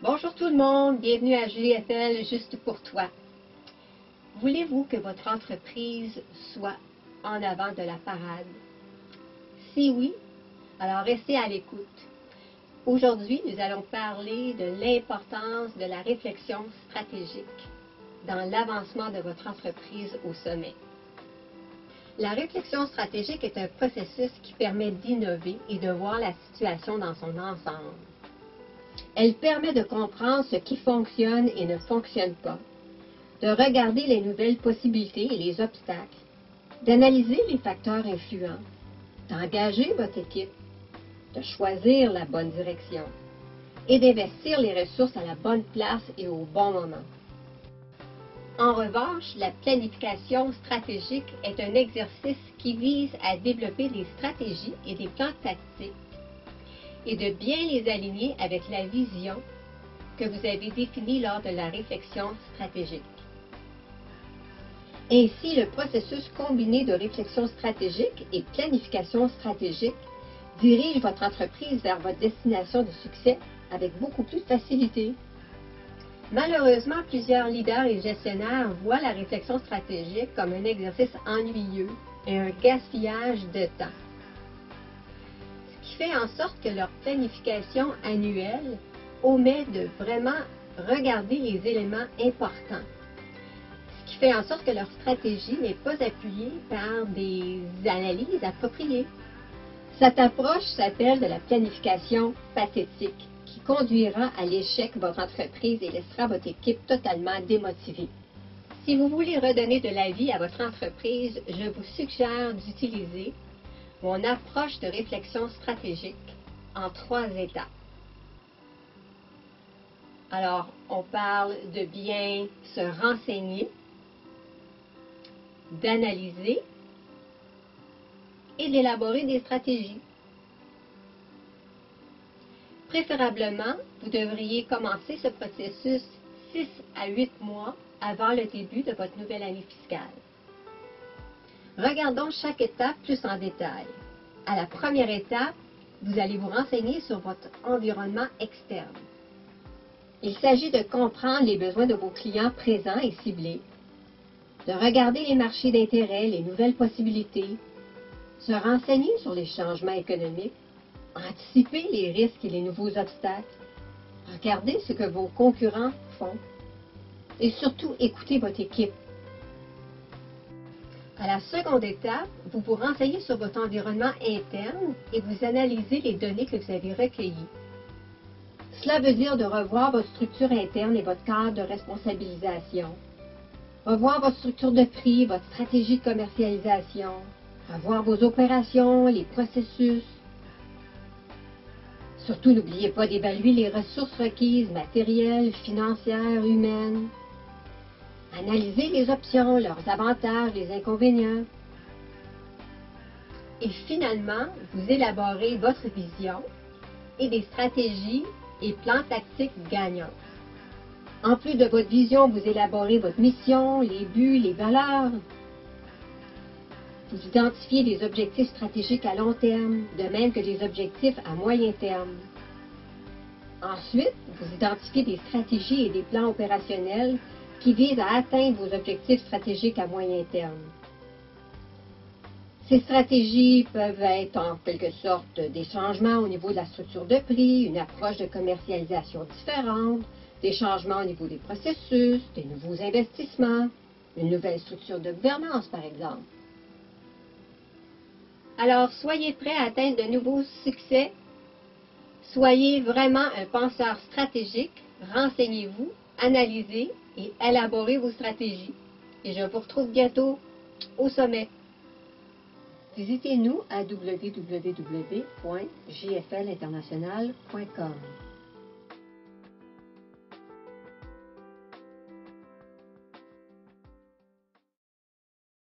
Bonjour tout le monde, bienvenue à JFL Juste pour toi. Voulez-vous que votre entreprise soit en avant de la parade? Si oui, alors restez à l'écoute. Aujourd'hui, nous allons parler de l'importance de la réflexion stratégique dans l'avancement de votre entreprise au sommet. La réflexion stratégique est un processus qui permet d'innover et de voir la situation dans son ensemble. Elle permet de comprendre ce qui fonctionne et ne fonctionne pas, de regarder les nouvelles possibilités et les obstacles, d'analyser les facteurs influents, d'engager votre équipe, de choisir la bonne direction et d'investir les ressources à la bonne place et au bon moment. En revanche, la planification stratégique est un exercice qui vise à développer des stratégies et des plans tactiques et de bien les aligner avec la vision que vous avez définie lors de la réflexion stratégique. Ainsi, le processus combiné de réflexion stratégique et planification stratégique dirige votre entreprise vers votre destination de succès avec beaucoup plus de facilité. Malheureusement, plusieurs leaders et gestionnaires voient la réflexion stratégique comme un exercice ennuyeux et un gaspillage de temps, ce qui fait en sorte que leur planification annuelle omet de vraiment regarder les éléments importants, ce qui fait en sorte que leur stratégie n'est pas appuyée par des analyses appropriées. Cette approche s'appelle de la planification pathétique, qui conduira à l'échec de votre entreprise et laissera votre équipe totalement démotivée. Si vous voulez redonner de la vie à votre entreprise, je vous suggère d'utiliser mon approche de réflexion stratégique en 3 étapes. Alors, on parle de bien se renseigner, d'analyser et d'élaborer des stratégies. Préférablement, vous devriez commencer ce processus 6 à 8 mois avant le début de votre nouvelle année fiscale. Regardons chaque étape plus en détail. À la première étape, vous allez vous renseigner sur votre environnement externe. Il s'agit de comprendre les besoins de vos clients présents et ciblés, de regarder les marchés d'intérêt, les nouvelles possibilités, se renseigner sur les changements économiques, anticiper les risques et les nouveaux obstacles, regarder ce que vos concurrents font et surtout écouter votre équipe. À la seconde étape, vous vous renseignez sur votre environnement interne et vous analysez les données que vous avez recueillies. Cela veut dire de revoir votre structure interne et votre cadre de responsabilisation, revoir votre structure de prix, votre stratégie de commercialisation, revoir vos opérations, les processus. Surtout, n'oubliez pas d'évaluer les ressources requises, matérielles, financières, humaines. Analysez les options, leurs avantages, les inconvénients. Et finalement, vous élaborez votre vision et des stratégies et plans tactiques gagnants. En plus de votre vision, vous élaborez votre mission, les buts, les valeurs. Vous identifiez les objectifs stratégiques à long terme, de même que les objectifs à moyen terme. Ensuite, vous identifiez des stratégies et des plans opérationnels qui visent à atteindre vos objectifs stratégiques à moyen terme. Ces stratégies peuvent être en quelque sorte des changements au niveau de la structure de prix, une approche de commercialisation différente, des changements au niveau des processus, des nouveaux investissements, une nouvelle structure de gouvernance par exemple. Alors, soyez prêts à atteindre de nouveaux succès. Soyez vraiment un penseur stratégique. Renseignez-vous, analysez et élaborez vos stratégies. Et je vous retrouve bientôt au sommet. Visitez-nous à www.jflinternational.com.